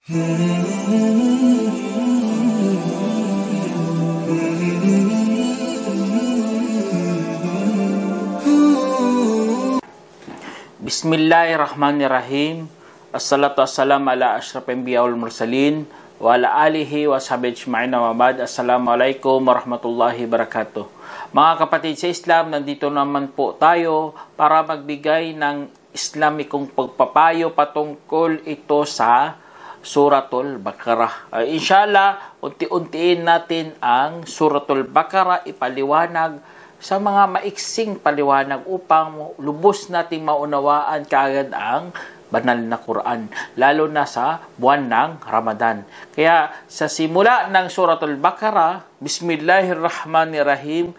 Bismillahirrahmanirrahim. Assalatu wassalamu ala asyrafil anbiya wal mursalin wa ala alihi wa sahbihi ajma'in wa ba'd. Assalamualaikum warahmatullahi wabarakatuh. Mga kapatid sa Islam, nandito naman po tayo para magbigay ng Islamikong pagpapayo patungkol ito sa Suratul Baqarah. Inshallah, unti-untiin natin ang Suratul Baqarah, ipaliwanag sa mga maiksing paliwanag upang lubos nating maunawaan kaagad ang banal na Quran, lalo na sa buwan ng Ramadan. Kaya sa simula ng Suratul Baqarah, Bismillahirrahmanirrahim,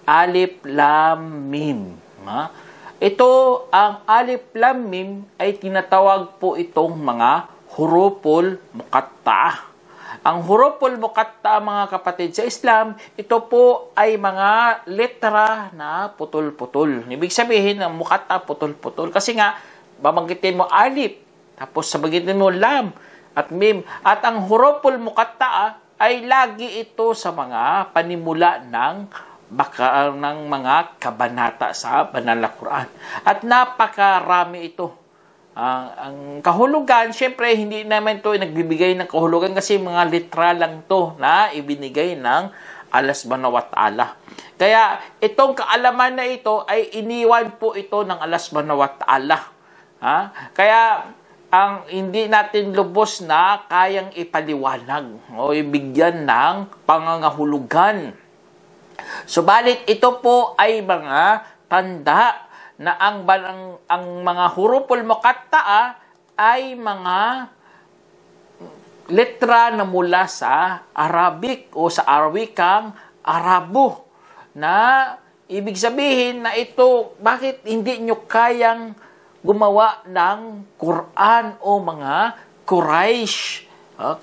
Alif Lam Mim. Ito, ang Alif Lam Mim ay tinatawag po itong mga huruful muqatta'ah. Ang huruful muqatta'ah, mga kapatid sa Islam, ito po ay mga letra na putol-putol. Ibig sabihin ng muqatta'ah, putol-putol. Kasi nga, babanggitin mo alif, tapos sabagitin mo lam at mim. At ang huruful muqatta'ah ay lagi ito sa mga panimula ng mga kabanata sa banal na Quran. At napakarami ito. Ang kahulugan, syempre, hindi naman ito nagbibigay ng kahulugan kasi mga litra lang to na ibinigay ng Allah subhanahu wa ta'ala. Kaya itong kaalaman na ito ay iniwan po ito ng Allah subhanahu wa ta'ala. Kaya ang hindi natin lubos na kayang ipaliwanag o ibigyan ng pangangahulugan. Subalit ito po ay mga tanda na ang mga huruful muqatta'ah ay mga letra na mula sa Arabic o sa Arawikang Arabo, na ibig sabihin na ito, bakit hindi nyo kayang gumawa ng Quran o mga Quraysh?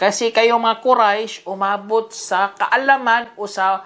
Kasi kayo mga Quraysh umabot sa kaalaman o sa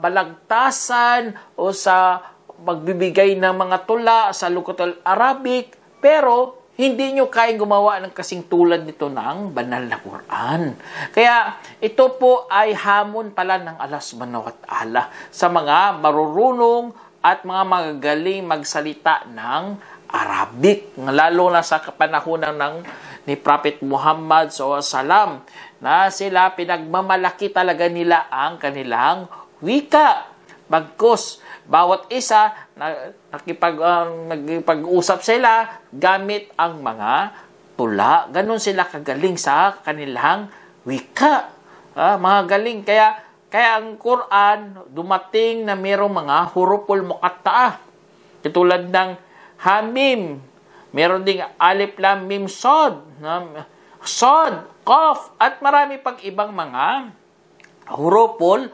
balagtasan o sa magbibigay ng mga tula sa Lugatul Arabic, pero hindi nyo kayang gumawa ng kasing tulad nito ng banal na Quran. Kaya ito po ay hamon pala ng Allah subhanahu wa ta'ala sa mga marurunong at mga magagaling magsalita ng Arabic, lalo na sa kapanahunan ni Prophet Muhammad SAW, na sila pinagmamalaki talaga nila ang kanilang wika. Bagkus, bawat isa nagpag-usap sila gamit ang mga tula. Ganon sila kagaling sa kanilang wika. Mga galing. Kaya ang Quran dumating na mayroong mga huruful muqatta'ah. Katulad ng Hamim, meron ding Alif Lam Mim Sod, Qaf, at marami pang ibang mga huruful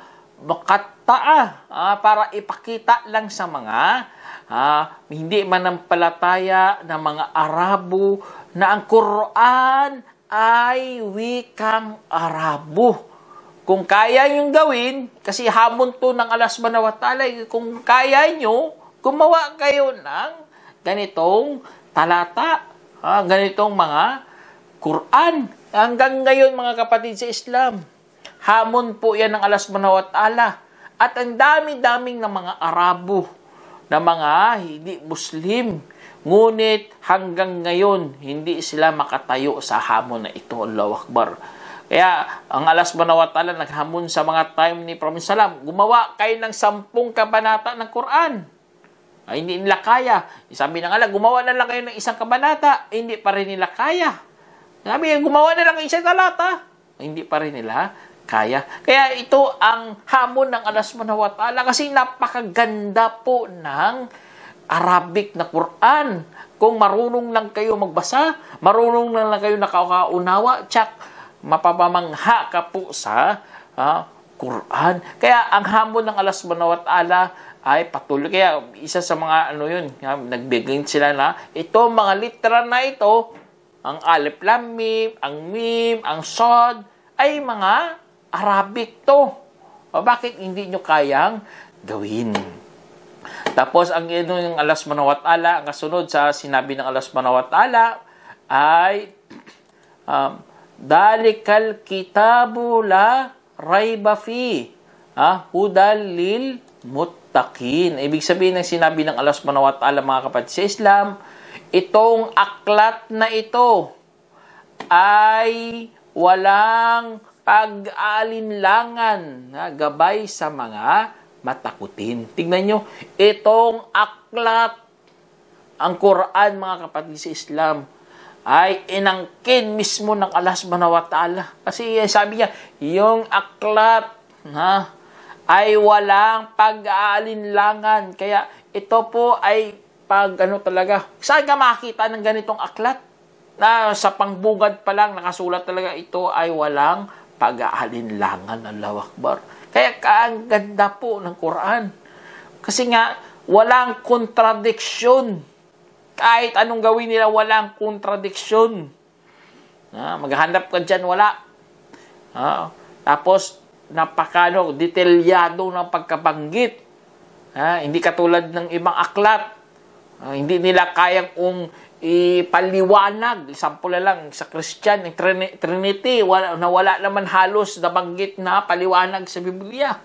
muqatta'ah para ipakita lang sa mga hindi manampalataya na mga Arabo na ang Quran ay wikang Arabo. Kung kaya nyo gawin, kasi hamon to ng Allah subhanahu wa ta'ala, kung kaya nyo, gumawa kayo ng ganitong talata, ganitong mga Quran. Hanggang ngayon, mga kapatid sa Islam, hamon po yan ng Allah subhanahu wa ta'ala. At ang dami-daming ng mga Arabo, na mga hindi Muslim. Ngunit hanggang ngayon, hindi sila makatayo sa hamon na ito. Allahu Akbar. Kaya ang Allah subhanahu wa ta'ala naghamon sa mga time ni Prophet Salam, gumawa kayo ng 10 kabanata ng Quran. Hindi nila kaya. Sabi ng Allah, gumawa na lang kayo ng 1 kabanata. Hindi pa rin nila kaya. Sabi, gumawa na lang ng 1 talata. Hindi pa rin nila kaya. Kaya ito ang hamon ng Allah subhanahu wa ta'ala kasi napakaganda po ng Arabic na Quran. Kung marunong lang kayo magbasa, marunong lang kayo nakaunawa, tsak, mapapamangha ka po sa Quran. Kaya ang hamon ng Allah subhanahu wa ta'ala ay patuloy. Kaya isa sa mga nagbigay sila na ito, mga literal na ito, ang Alif Lam Mim, ang Mim, ang Sod, ay mga Arabic to. O bakit hindi nyo kayang gawin? Tapos ang yung Allah subhanahu wa ta'ala, ang kasunod sa sinabi ng Allah subhanahu wa ta'ala ay dalikal kitabu la rayba fi, hudal lil muttaqin. Ibig sabihin ng sinabi ng Allah subhanahu wa ta'ala, mga kapatid sa Islam, itong aklat na ito ay walang pag-aalinlangan na gabay sa mga matakutin. Tingnan nyo, itong aklat, ang Quran, mga kapatid sa Islam, ay inangkin mismo ng Allah subhanahu wa ta'ala. Kasi sabi niya, yung aklat ay walang pag-aalinlangan. Kaya ito po ay talaga. Saan ka makakita ng ganitong aklat? Na sa pangbungad pa lang nakasulat talaga, ito ay walang pag-aalinlangan. Allahu Akbar. Kaya ang ganda po ng Quran. Kasi nga, walang kontradiksyon. Kahit anong gawin nila, walang kontradiksyon. Maghanap ka dyan, wala. Tapos, detalyado ng pagkabanggit. Hindi katulad ng ibang aklat. Hindi nila kayang ipaliwanag. Sample na lang, sa Christian, yung Trinity, wala naman halos nabanggit na paliwanag sa Biblia.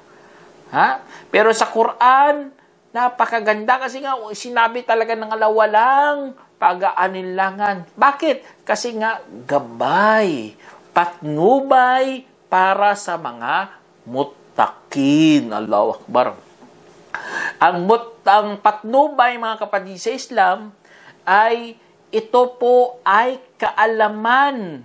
Pero sa Quran, napakaganda kasi nga, sinabi talaga ng Allah, walang pag-aalinlangan. Bakit? Kasi nga, gabay, patnubay para sa mga muttaqin. Allahu Akbar. Ang patnubay, mga kapatid sa Islam, ay ito po ay kaalaman.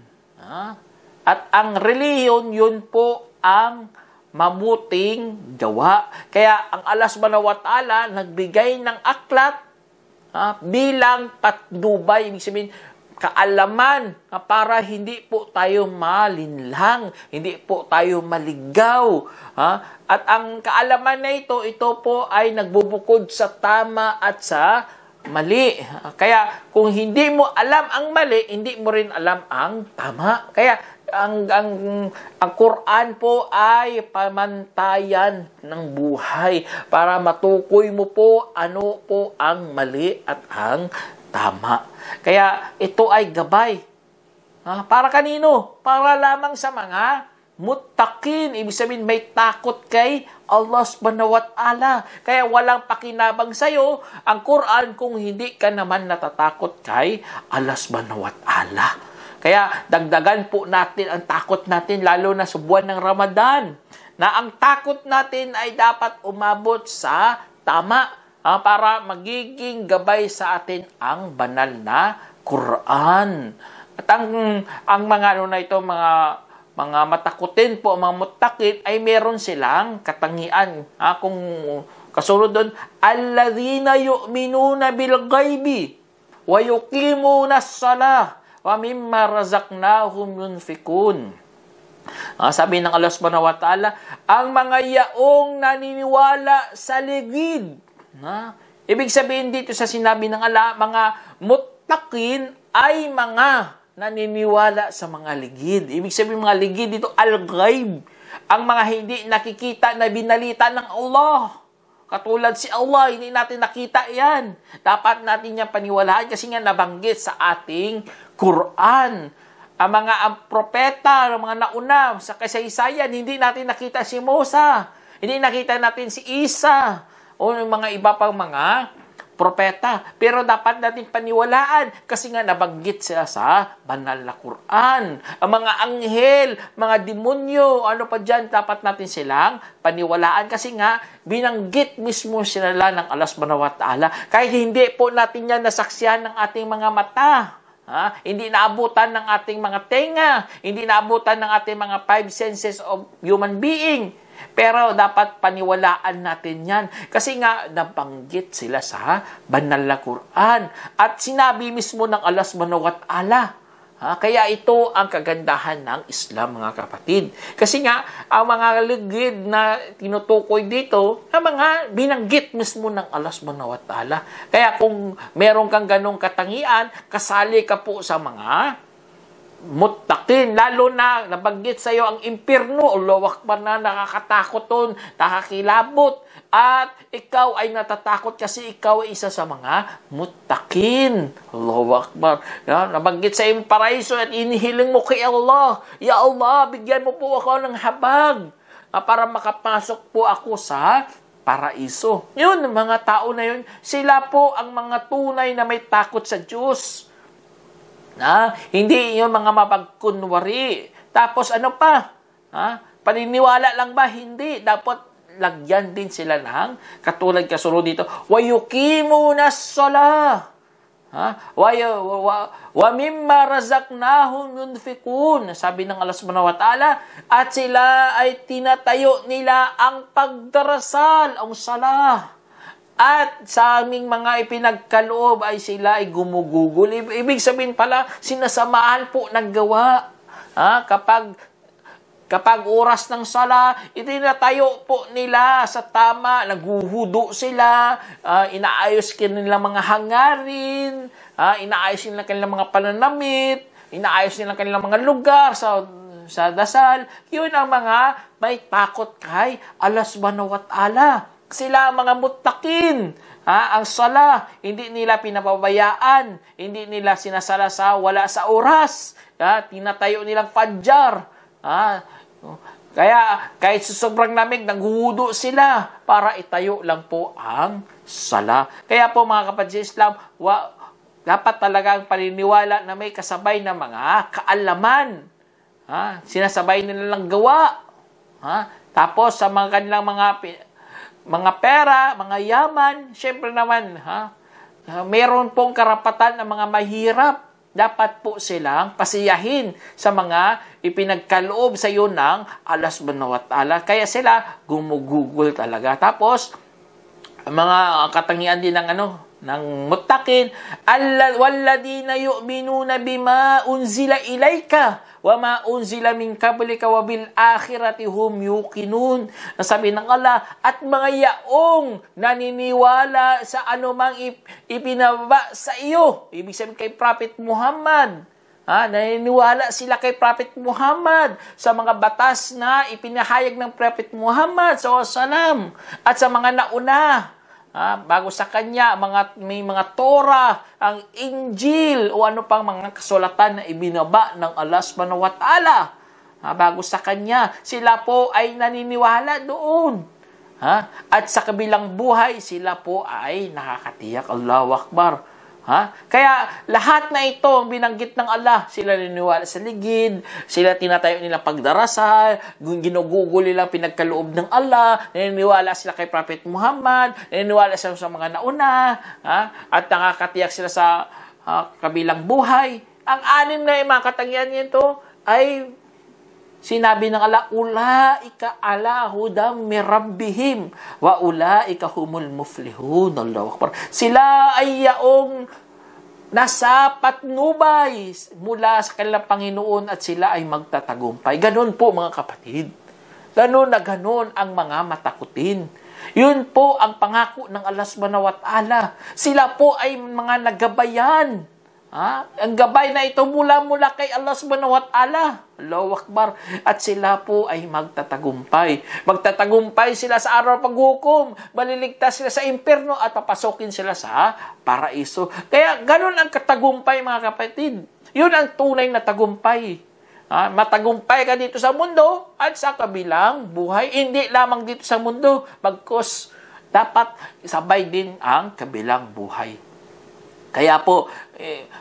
At ang reliyon, yun po ang mabuting gawa. Kaya ang Allah subhanahu wa ta'ala nagbigay ng aklat bilang patnubay. Ibig sabihin, kaalaman para hindi po tayo malinlang, hindi po tayo maligaw. At ang kaalaman na ito po ay nagbubukod sa tama at sa mali. Kaya kung hindi mo alam ang mali, hindi mo rin alam ang tama. Kaya ang Quran po ay pamantayan ng buhay para matukoy mo po ano po ang mali at ang tama. Kaya ito ay gabay. Para kanino? Para lamang sa mga muttaqin. Ibig sabihin, may takot kay Allah subhanahu wa ta'ala. Kaya walang pakinabang sa'yo ang Quran kung hindi ka naman natatakot kay Allah subhanahu wa ta'ala. Kaya dagdagan po natin ang takot natin, lalo na sa buwan ng Ramadan, na ang takot natin ay dapat umabot sa tama para magiging gabay sa atin ang banal na Quran. At ang mga mga matakutin po, mga muttaqin, ay meron silang katangian. Kung kasunod doon, alladhina yu'minuna bil ghaibi wa yuqimuna as-salah wa mimma razaqnahum yunfikun. Sabi ng Allah subhanahu wa ta'ala, ang mga yaong naniniwala sa ligid. Ibig sabihin dito sa sinabi ng Allah, mga muttaqin ay mga naniniwala sa mga ligid. Ibig sabihin mga ligid dito, al-ghaib. Ang mga hindi nakikita na binalita ng Allah. Katulad si Allah, hindi natin nakita yan. Dapat natin yan paniwalaan kasi nga nabanggit sa ating Quran. Ang mga propeta, ang mga nauna sa kasaysayan, hindi natin nakita si Musa. Hindi nakita natin si Isa. O yung mga iba pang mga propeta. Pero dapat natin paniwalaan kasi nga nabanggit sila sa banal na Quran. Ang mga anghel, mga demonyo, ano pa dyan, dapat natin silang paniwalaan kasi nga binanggit mismo sila ng Allah subhanahu wa ta'ala. Kahit hindi po natin yan nasaksihan ng ating mga mata. Hindi naabutan ng ating mga tenga, hindi naabutan ng ating mga 5 senses of human being. Pero dapat paniwalaan natin yan. Kasi nga, nabanggit sila sa banal na Quran. At sinabi mismo ng Allah subhanahu wa ta'ala. Kaya ito ang kagandahan ng Islam, mga kapatid. Kasi nga, ang mga ligid na tinutukoy dito, ang mga binanggit mismo ng Allah subhanahu wa ta'ala. Kaya kung meron kang ganong katangian, kasali ka po sa mga muttaqin, lalo na nabanggit sa iyo ang impyerno, Allahu Akbar, na nakakatakot ton, nakakilabot, at ikaw ay natatakot kasi ikaw ay isa sa mga muttaqin. Allahu Akbar. Nabanggit sa iyong paraiso at inihiling mo kay Allah, Ya Allah, bigyan mo po ako ng habag para makapasok po ako sa paraiso. Yun, mga tao na yun, sila po ang mga tunay na may takot sa Diyos. Hindi yung mga mapagkunwari. Tapos ano pa? Paniniwala lang ba? Hindi. Dapat lagyan din sila ng katulad kasunod dito. وَيُقِيمُونَ الصَّلَاةَ وَمِمَّا رَزَقْنَاهُمْ يُنْفِقُونَ. Sabi ng Allah subhanahu wa ta'ala, at sila ay tinatayo nila ang pagdarasal, ang salah. At sa aming mga ipinagkaloob ay sila ay gumugugol. Ibig sabihin pala, sinasamahan po ng gawa. Kapag oras ng sala, itinatayo po nila sa tama, naguhudo sila, inaayos nila mga hangarin, inaayos nila kanilang mga pananamit, inaayos nila kanilang mga lugar sa dasal. Yun ang mga may takot kay Allah subhanahu wa ta'ala. Sila mga muttaqin. Ang sala, hindi nila pinapabayaan, hindi nila sinasala sa wala sa oras. Tinatayo nilang fajr. Kaya kahit sa sobrang lamig, naghuhudo sila para itayo lang po ang sala. Kaya po mga kapatid sa Islam, dapat talaga ang paniniwala na may kasabay na mga kaalaman. Sinasabay nila lang gawa. Tapos sa mga kanilang mga pera, mga yaman, syempre naman, meron pong karapatan ng mga mahirap. Dapat po silang pasiyahin sa mga ipinagkaloob sa iyo ng Allah subhanahu wa ta'ala. Kaya sila gumugugol talaga. Tapos, mga katangian din ng muttaqin, walladina yu'minuna bima unzila ilayka wa ma unzila min qablika wa bil akhirati hum yuqinun. Sabi ng Allah, at mga yaong naniniwala sa anumang ipinababa sa iyo. Ibig sabihin kay Prophet Muhammad. Naniniwala sila kay Prophet Muhammad sa mga batas na ipinahayag ng Prophet Muhammad SAW at sa mga nauna. Bago sa kanya, may mga Torah, ang Injil, o ano pang mga kasulatan na ibinaba ng Allah subhanahu wa ta'ala. Bago sa kanya, sila po ay naniniwala doon. At sa kabilang buhay, sila po ay nakakatiyak. Allahu Akbar. Kaya lahat na ito binanggit ng Allah, sila naniniwala sa ligid, sila tinatayo nila pagdarasal, ginugugol nila pinagkaloob ng Allah, naniniwala sila kay Prophet Muhammad, naniniwala sila sa mga nauna, at nakakatiyak sila sa kabilang buhay. Ang anim na mga katangian nito ay sinabi ng Allah, ulaika ala hudam min rabbihim wa ulaika humul muflihun. Allahu Akbar. Sila ay yaong nasa patnubay mula sa kanilang Panginoon at sila ay magtatagumpay. Ganun po mga kapatid. Ganun na ganun ang mga matakutin. Yun po ang pangako ng Allah subhanahu wa ta'ala. Sila po ay mga nagabayan. Ang gabay na ito mula kay Allah subhanahu wa ta'ala. Allahu Akbar. At sila po ay magtatagumpay. Magtatagumpay sila sa araw ng paghukom. Maliligtas sila sa impyerno at papasokin sila sa paraiso. Kaya ganun ang katagumpay mga kapatid. Yun ang tunay na tagumpay. Matagumpay ka dito sa mundo at sa kabilang buhay. Hindi lamang dito sa mundo. Bagkus dapat sabay din ang kabilang buhay. Kaya po,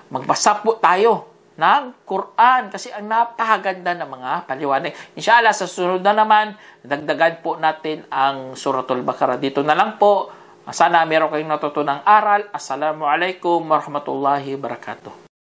magbasa po tayo ng Quran kasi ang napakaganda ng mga paliwanag. Inshallah, sa sunod na naman, dagdagan po natin ang Suratul Baqarah. Dito na lang po. Sana meron kayong natutunang aral. Assalamualaikum warahmatullahi wabarakatuh.